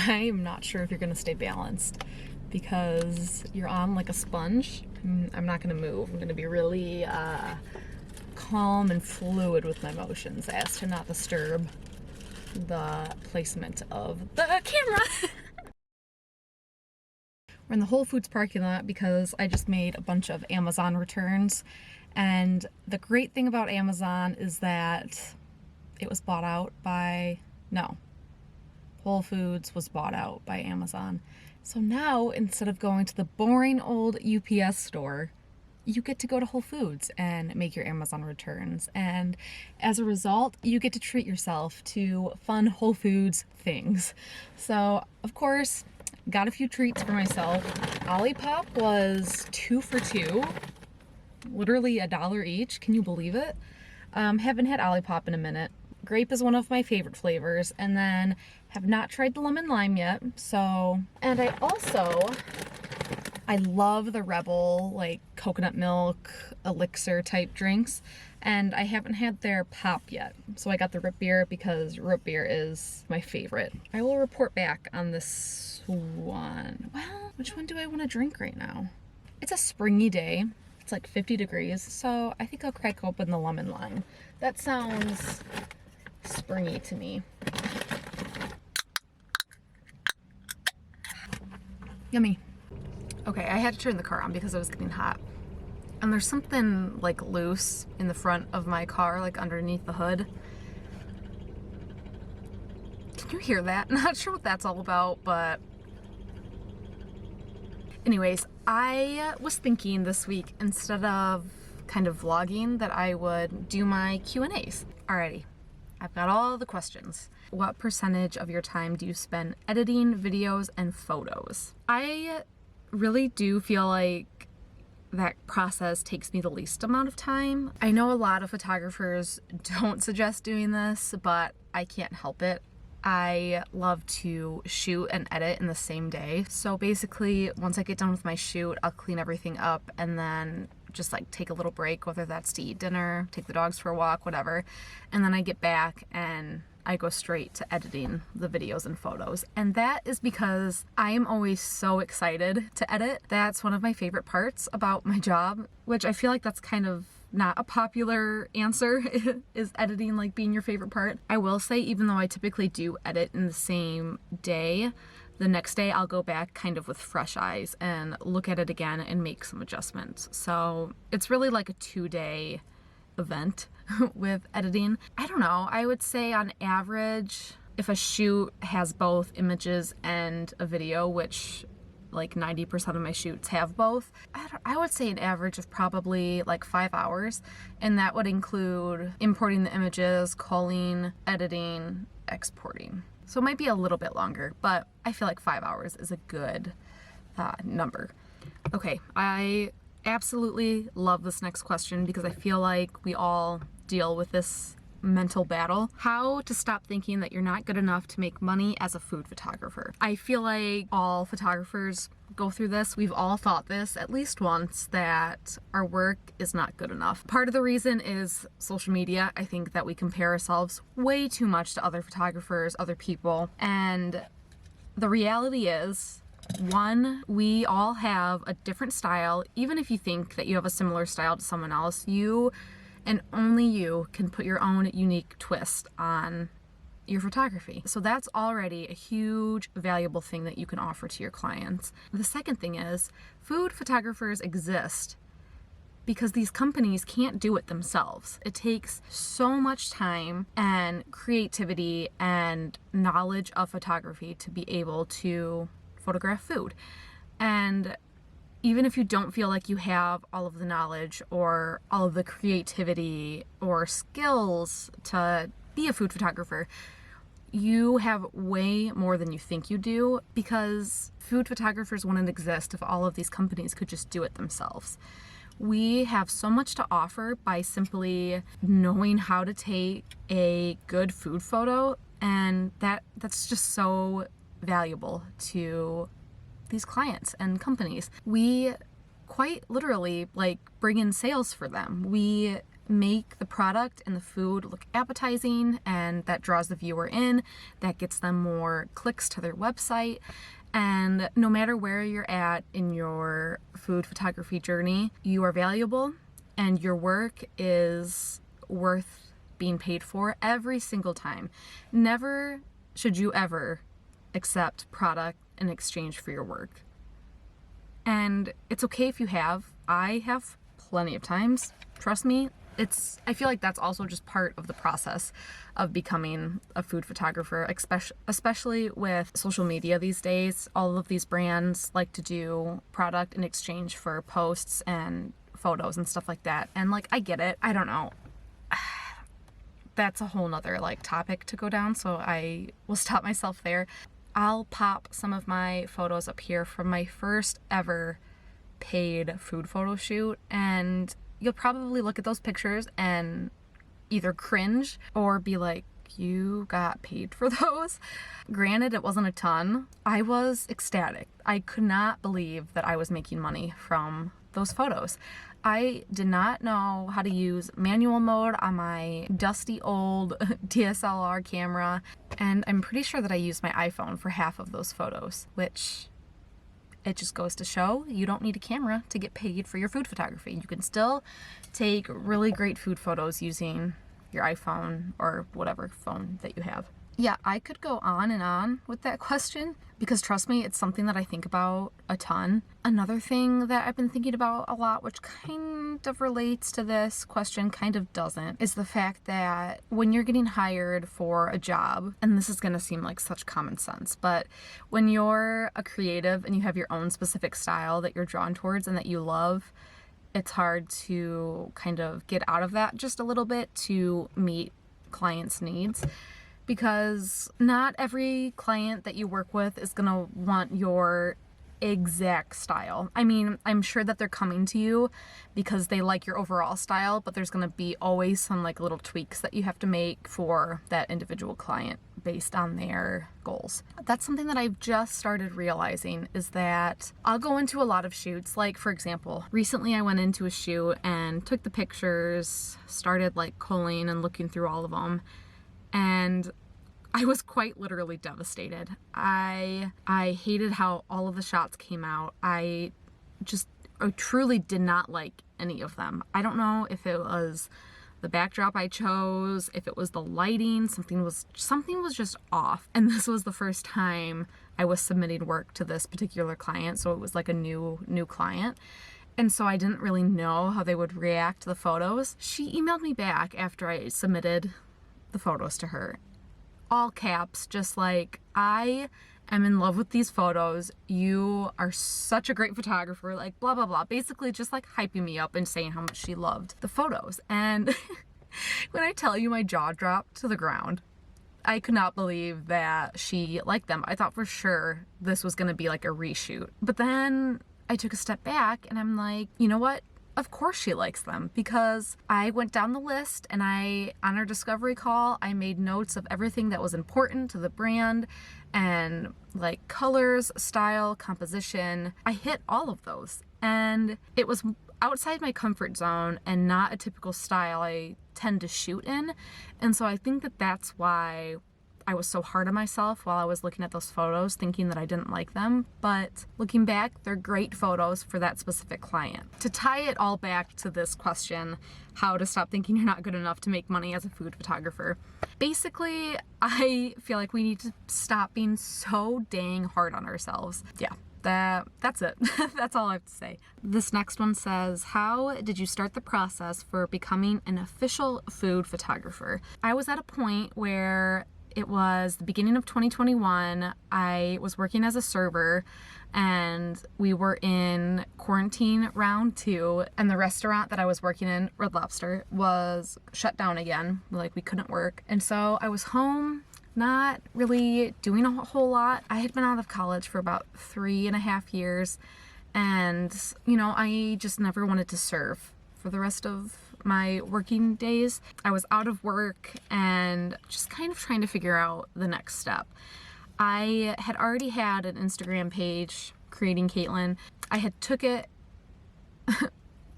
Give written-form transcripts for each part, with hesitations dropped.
I'm not sure if you're gonna stay balanced because you're on like a sponge. I'm not gonna move. I'm gonna be really calm and fluid with my motions as to not disturb the placement of the camera. We're in the Whole Foods parking lot because I just made a bunch of Amazon returns, and the great thing about Amazon is that it was bought out by, no, Whole Foods was bought out by Amazon. So now, instead of going to the boring old UPS store, you get to go to Whole Foods and make your Amazon returns. And as a result, you get to treat yourself to fun Whole Foods things. So, of course, got a few treats for myself. Olipop was 2 for $2, literally $1 each. Can you believe it? Haven't had Olipop in a minute. Grape is one of my favorite flavors, and then have not tried the lemon lime yet. So, and I love the Rebel, like coconut milk, elixir type drinks, and I haven't had their pop yet. So I got the root beer because root beer is my favorite. I will report back on this one. Well, which one do I want to drink right now? It's a springy day. It's like 50 degrees, so I think I'll crack open the lemon lime. That sounds springy to me. Yummy. Okay, I had to turn the car on because it was getting hot. And there's something like loose in the front of my car, like underneath the hood. Can you hear that? Not sure what that's all about, but anyways, I was thinking this week, instead of kind of vlogging, that I would do my Q&As. Alrighty, I've got all the questions. What percentage of your time do you spend editing videos and photos? I really do feel like that process takes me the least amount of time. I know a lot of photographers don't suggest doing this, but I can't help it. I love to shoot and edit in the same day. So basically, once I get done with my shoot, I'll clean everything up and then just like take a little break, whether that's to eat dinner, take the dogs for a walk, whatever. And then I get back and I go straight to editing the videos and photos. And that is because I am always so excited to edit. That's one of my favorite parts about my job, which I feel like that's kind of not a popular answer, is editing like being your favorite part. I will say, even though I typically do edit in the same day, the next day I'll go back kind of with fresh eyes and look at it again and make some adjustments. So it's really like a 2-day event with editing. I don't know, I would say on average, if a shoot has both images and a video, which like 90% of my shoots have both, I would say an average of probably like 5 hours, and that would include importing the images, culling, editing, exporting. So it might be a little bit longer, but I feel like 5 hours is a good number. Okay, I absolutely love this next question because I feel like we all deal with this mental battle. How to stop thinking that you're not good enough to make money as a food photographer. I feel like all photographers go through this. We've all thought this at least once, that our work is not good enough. Part of the reason is social media. I think that we compare ourselves way too much to other photographers, other people, and the reality is, one, we all have a different style. Even if you think that you have a similar style to someone else, you and only you can put your own unique twist on your photography. So that's already a huge valuable thing that you can offer to your clients. The second thing is, food photographers exist because these companies can't do it themselves. It takes so much time and creativity and knowledge of photography to be able to photograph food. And even if you don't feel like you have all of the knowledge or all of the creativity or skills to be a food photographer, you have way more than you think you do, because food photographers wouldn't exist if all of these companies could just do it themselves. We have so much to offer by simply knowing how to take a good food photo, and that's just so valuable to these clients and companies. We quite literally like bring in sales for them. We make the product and the food look appetizing, and that draws the viewer in, that gets them more clicks to their website. And no matter where you're at in your food photography journey, you are valuable and your work is worth being paid for every single time. Never should you ever accept product in exchange for your work. And it's okay if you have. I have plenty of times. Trust me. I feel like that's also just part of the process of becoming a food photographer, especially with social media these days. All of these brands like to do product in exchange for posts and photos and stuff like that. And like, I get it. I don't know. That's a whole nother like topic to go down, so I will stop myself there. I'll pop some of my photos up here from my first ever paid food photo shoot, and you'll probably look at those pictures and either cringe or be like, you got paid for those? Granted, it wasn't a ton. I was ecstatic. I could not believe that I was making money from those photos. I did not know how to use manual mode on my dusty old DSLR camera, and I'm pretty sure that I used my iPhone for half of those photos, which it just goes to show you don't need a camera to get paid for your food photography. You can still take really great food photos using your iPhone or whatever phone that you have. Yeah, I could go on and on with that question because trust me, it's something that I think about a ton. Another thing that I've been thinking about a lot, which kind of relates to this question, kind of doesn't, is the fact that when you're getting hired for a job, and this is going to seem like such common sense, but when you're a creative and you have your own specific style that you're drawn towards and that you love, it's hard to kind of get out of that just a little bit to meet clients' needs. Because not every client that you work with is gonna want your exact style. I mean, I'm sure that they're coming to you because they like your overall style, but there's gonna be always some like little tweaks that you have to make for that individual client based on their goals. That's something that I've just started realizing, is that I'll go into a lot of shoots. Like for example, recently I went into a shoot and took the pictures, started like culling and looking through all of them, and I was quite literally devastated. I hated how all of the shots came out. I truly did not like any of them. I don't know if it was the backdrop I chose, if it was the lighting, something was just off. And this was the first time I was submitting work to this particular client, so it was like a new client. And so I didn't really know how they would react to the photos. She emailed me back after I submitted the photos to her. All caps, just like, I am in love with these photos. You are such a great photographer, like blah, blah, blah. Basically just like hyping me up and saying how much she loved the photos. And when I tell you my jaw dropped to the ground, I could not believe that she liked them. I thought for sure this was gonna be like a reshoot. But then I took a step back and I'm like, you know what? Of course she likes them, because I went down the list and on our discovery call, I made notes of everything that was important to the brand and like colors, style, composition. I hit all of those, and it was outside my comfort zone and not a typical style I tend to shoot in. And so I think that that's why I was so hard on myself while I was looking at those photos, thinking that I didn't like them. But looking back, they're great photos for that specific client. To tie it all back to this question, how to stop thinking you're not good enough to make money as a food photographer. Basically, I feel like we need to stop being so dang hard on ourselves. Yeah. That's it. That's all I have to say. This next one says, how did you start the process for becoming an official food photographer? I was at a point where it was the beginning of 2021. I was working as a server and we were in quarantine round 2, and the restaurant that I was working in, Red Lobster, was shut down again. Like, we couldn't work. And so I was home, not really doing a whole lot. I had been out of college for about 3.5 years, and you know, I just never wanted to serve for the rest of my working days. I was out of work and just kind of trying to figure out the next step. I had already had an Instagram page, Creating Caitlin. I had took it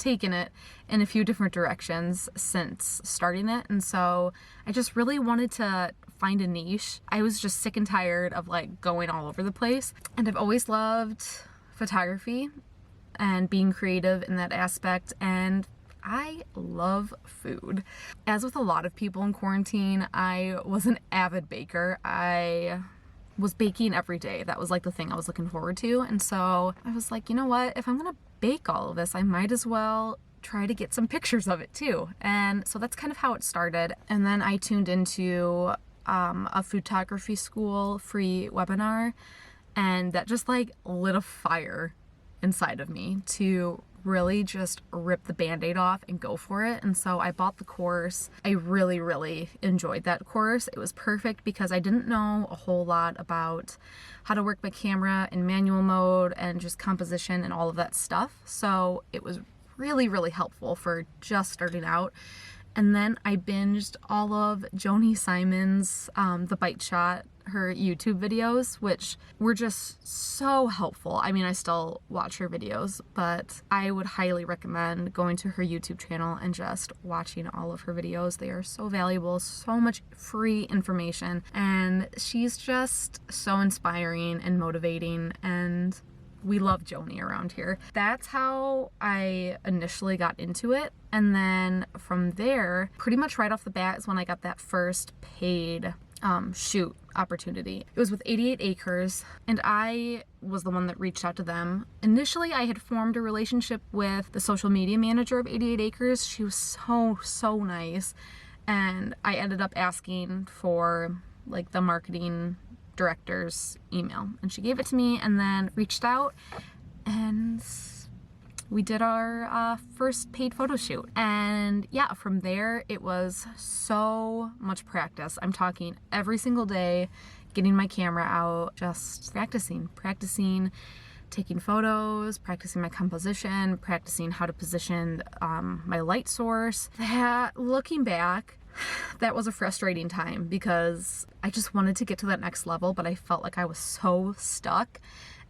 taken it in a few different directions since starting it. And so I just really wanted to find a niche. I was just sick and tired of like going all over the place. And I've always loved photography and being creative in that aspect. And I love food. As with a lot of people in quarantine, I was an avid baker. I was baking every day. That was like the thing I was looking forward to. And so I was like, you know what? If I'm gonna bake all of this, I might as well try to get some pictures of it too. And so that's kind of how it started. And then I tuned into a photography school free webinar, and that just like lit a fire inside of me to really just rip the band-aid off and go for it. And so I bought the course. I really, really enjoyed that course. It was perfect because I didn't know a whole lot about how to work my camera in manual mode and just composition and all of that stuff. So it was really, really helpful for just starting out. And then I binged all of Joni Simon's The Bite Shot, her YouTube videos, which were just so helpful. I mean, I still watch her videos, but I would highly recommend going to her YouTube channel and just watching all of her videos. They are so valuable, so much free information, and she's just so inspiring and motivating, and we love Joni around here. That's how I initially got into it. And then from there, pretty much right off the bat is when I got that first paid shoot opportunity. It was with 88 Acres, and I was the one that reached out to them. Initially, I had formed a relationship with the social media manager of 88 Acres. She was so nice, and I ended up asking for like the marketing director's email, and she gave it to me, and then reached out, and we did our first paid photo shoot. And yeah, from there it was so much practice. I'm talking every single day, getting my camera out, just practicing, taking photos, practicing my composition, practicing how to position my light source. That, looking back, that was a frustrating time because I just wanted to get to that next level, but I felt like I was so stuck.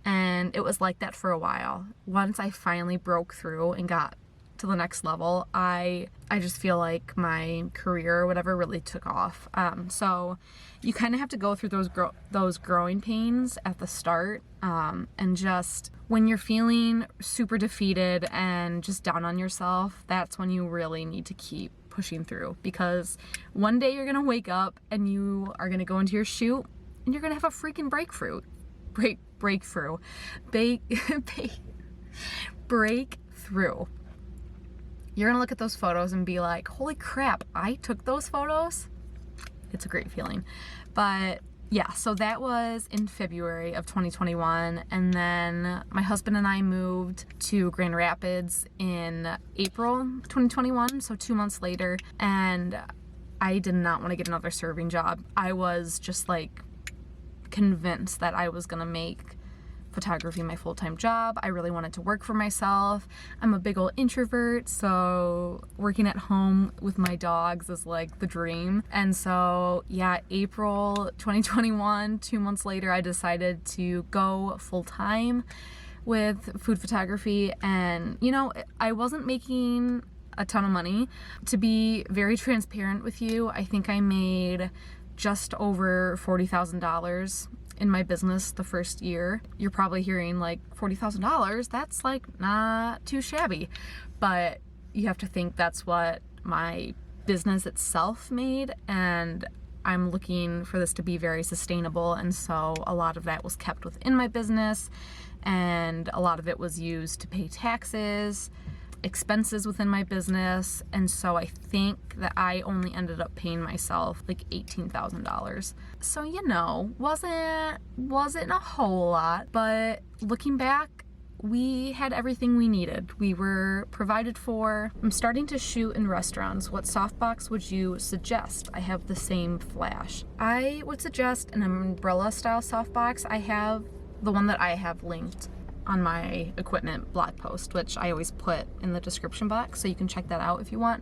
And it was like that for a while. Once I finally broke through and got to the next level, I just feel like my career or whatever really took off. So you kind of have to go through those growing pains at the start, and just when you're feeling super defeated and just down on yourself, that's when you really need to keep pushing through, because one day you're gonna wake up and you are gonna go into your shoot and you're gonna have a freaking breakthrough. You're gonna look at those photos and be like, holy crap, I took those photos. It's a great feeling. But yeah, so that was in February of 2021, and then my husband and I moved to Grand Rapids in April 2021, so 2 months later, and I did not want to get another serving job. I was just like convinced that I was gonna make photography my full-time job. I really wanted to work for myself. I'm a big old introvert, so working at home with my dogs is like the dream. And so yeah, April 2021, 2 months later, I decided to go full-time with food photography. And you know, I wasn't making a ton of money. To be very transparent with you, I think I made just over $40,000 in my business the first year. You're probably hearing like $40,000, that's like not too shabby, but you have to think that's what my business itself made, and I'm looking for this to be very sustainable, and so a lot of that was kept within my business, and a lot of it was used to pay taxes, expenses within my business. And so I think that I only ended up paying myself like $18,000. So, you know, wasn't a whole lot, but looking back, we had everything we needed. We were provided for. I'm starting to shoot in restaurants. What softbox would you suggest? I have the same flash. I would suggest an umbrella style softbox. I have the one that I have linked on my equipment blog post, which I always put in the description box, so you can check that out if you want.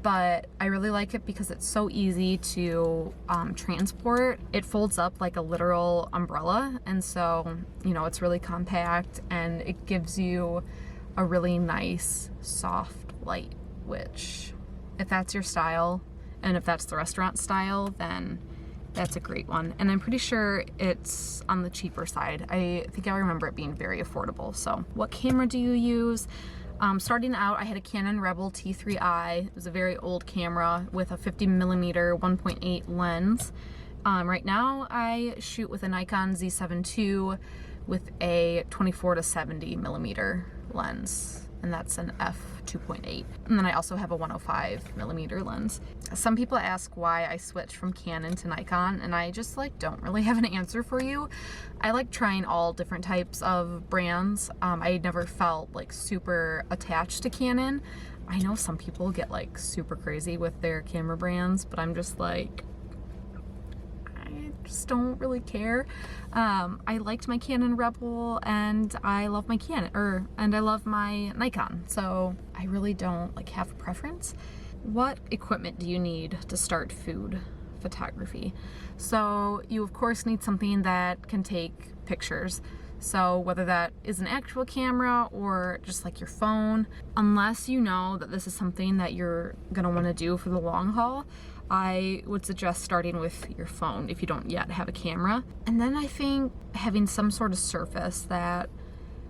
But I really like it because it's so easy to transport. It folds up like a literal umbrella, and so, you know, it's really compact, and it gives you a really nice soft light, which if that's your style and if that's the restaurant style, then that's a great one. And I'm pretty sure it's on the cheaper side. I think I remember it being very affordable. So what camera do you use? Starting out, I had a Canon Rebel T3i. It was a very old camera with a 50mm 1.8 lens. Right now I shoot with a Nikon Z7 II with a 24 to 70mm lens, and that's an f2.8. And then I also have a 105mm lens. Some people ask why I switched from Canon to Nikon, and I just like don't really have an answer for you. I like trying all different types of brands. I never felt like super attached to Canon. I know some people get like super crazy with their camera brands, but I'm just like, just don't really care. I liked my Canon Rebel, and I love my and I love my Nikon, so I really don't like have a preference. What equipment do you need to start food photography? So you of course need something that can take pictures. So whether that is an actual camera or just like your phone, unless you know that this is something that you're gonna want to do for the long haul, I would suggest starting with your phone if you don't yet have a camera. And then I think having some sort of surface that,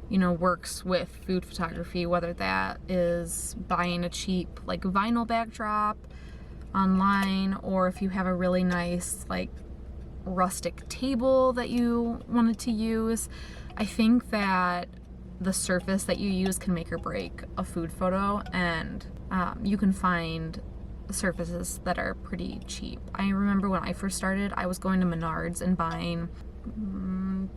you know, works with food photography, whether that is buying a cheap like vinyl backdrop online, or if you have a really nice like rustic table that you wanted to use. I think that the surface that you use can make or break a food photo, and you can find surfaces that are pretty cheap. I remember when I first started, I was going to Menards and buying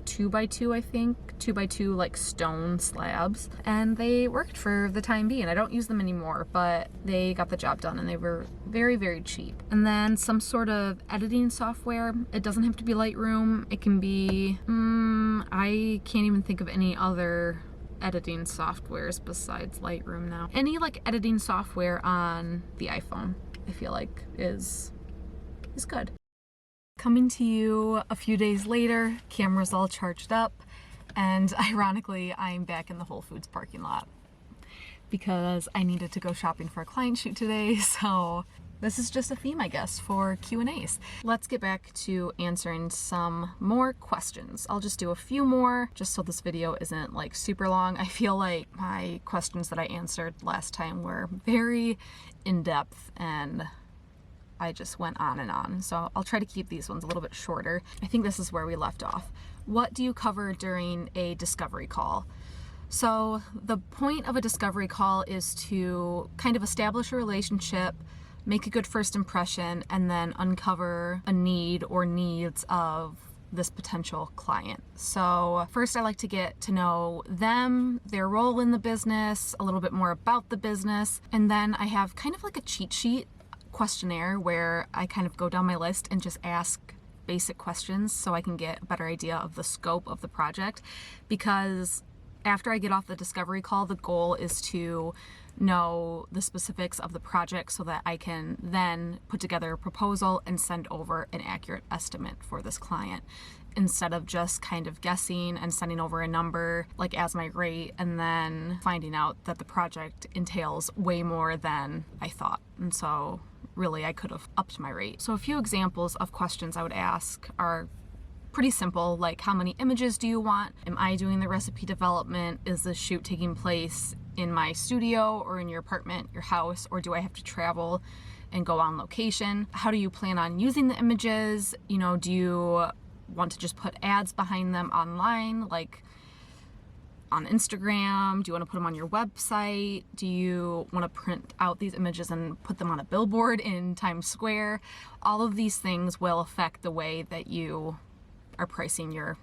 2x2, I think, 2x2 like stone slabs, and they worked for the time being. I don't use them anymore, but they got the job done and they were very, very cheap. And then some sort of editing software. It doesn't have to be Lightroom. It can be, I can't even think of any other editing softwares besides Lightroom now. Any like editing software on the iPhone, I feel like is good. Coming to you a few days later, camera's all charged up, and ironically, I'm back in the Whole Foods parking lot because I needed to go shopping for a client shoot today, so this is just a theme, I guess, for Q&As. Let's get back to answering some more questions. I'll just do a few more, just so this video isn't like super long. I feel like my questions that I answered last time were very in-depth, and I just went on and on. So I'll try to keep these ones a little bit shorter. I think this is where we left off. What do you cover during a discovery call? So the point of a discovery call is to kind of establish a relationship, make a good first impression, and then uncover a need or needs of this potential client. So first I like to get to know them, their role in the business, a little bit more about the business, and then I have kind of like a cheat sheet questionnaire where I kind of go down my list and just ask basic questions so I can get a better idea of the scope of the project, because after I get off the discovery call, the goal is to know the specifics of the project so that I can then put together a proposal and send over an accurate estimate for this client, instead of just kind of guessing and sending over a number like as my rate and then finding out that the project entails way more than I thought. And so really I could have upped my rate. So a few examples of questions I would ask are pretty simple, like how many images do you want? Am I doing the recipe development? Is the shoot taking place in my studio or in your apartment, your house, or do I have to travel and go on location? How do you plan on using the images? You know, do you want to just put ads behind them online, like on Instagram? Do you want to put them on your website? Do you want to print out these images and put them on a billboard in Times Square? All of these things will affect the way that you are pricing your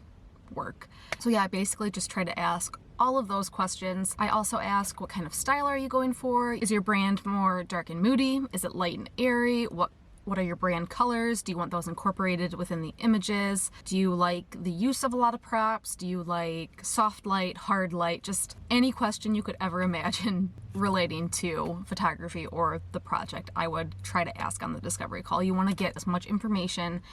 work. So yeah, I basically just try to ask all of those questions. I also ask, what kind of style are you going for? Is your brand more dark and moody? Is it light and airy? What are your brand colors? Do you want those incorporated within the images? Do you like the use of a lot of props? Do you like soft light, hard light? Just any question you could ever imagine relating to photography or the project, I would try to ask on the discovery call. You want to get as much information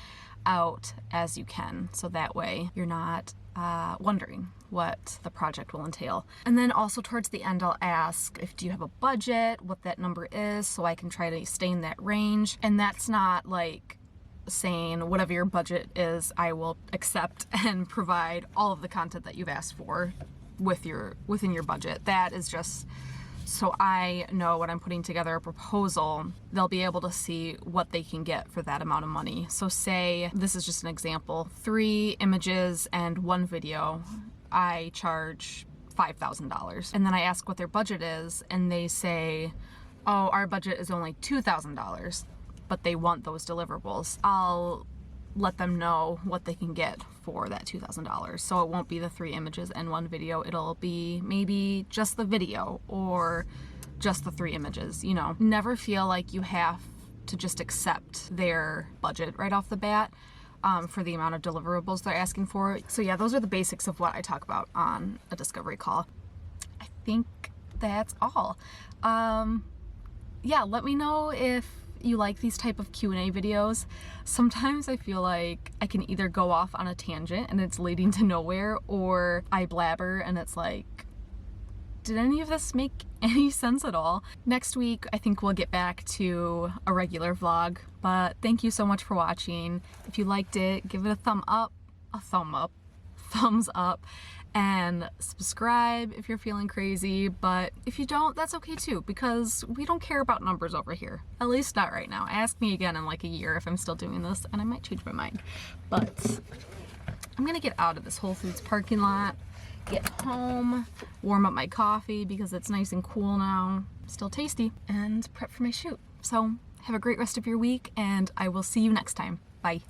out as you can, so that way you're not wondering what the project will entail. And then also towards the end, I'll ask if do you have a budget, what that number is, so I can try to stay in that range. And that's not like saying whatever your budget is, I will accept and provide all of the content that you've asked for within your budget. That is just so I know when I'm putting together a proposal, they'll be able to see what they can get for that amount of money. So say, this is just an example, 3 images and 1 video, I charge $5,000. And then I ask what their budget is, and they say, oh, our budget is only $2,000, but they want those deliverables. I'll let them know what they can get for that $2,000. So it won't be the 3 images and 1 video. It'll be maybe just the video or just the 3 images, you know. Never feel like you have to just accept their budget right off the bat for the amount of deliverables they're asking for. So yeah, those are the basics of what I talk about on a discovery call. I think that's all. Yeah, let me know if you like these type of Q&A videos. Sometimes I feel like I can either go off on a tangent and it's leading to nowhere, or I blabber and it's like, did any of this make any sense at all? Next week, I think we'll get back to a regular vlog, but thank you so much for watching. If you liked it, give it a thumbs up, and subscribe if you're feeling crazy. But if you don't, that's okay too, because we don't care about numbers over here. At least not right now. Ask me again in like a year if I'm still doing this, and I might change my mind. But I'm gonna get out of this Whole Foods parking lot, get home, warm up my coffee because it's nice and cool now, still tasty, and prep for my shoot. So have a great rest of your week, and I will see you next time. Bye.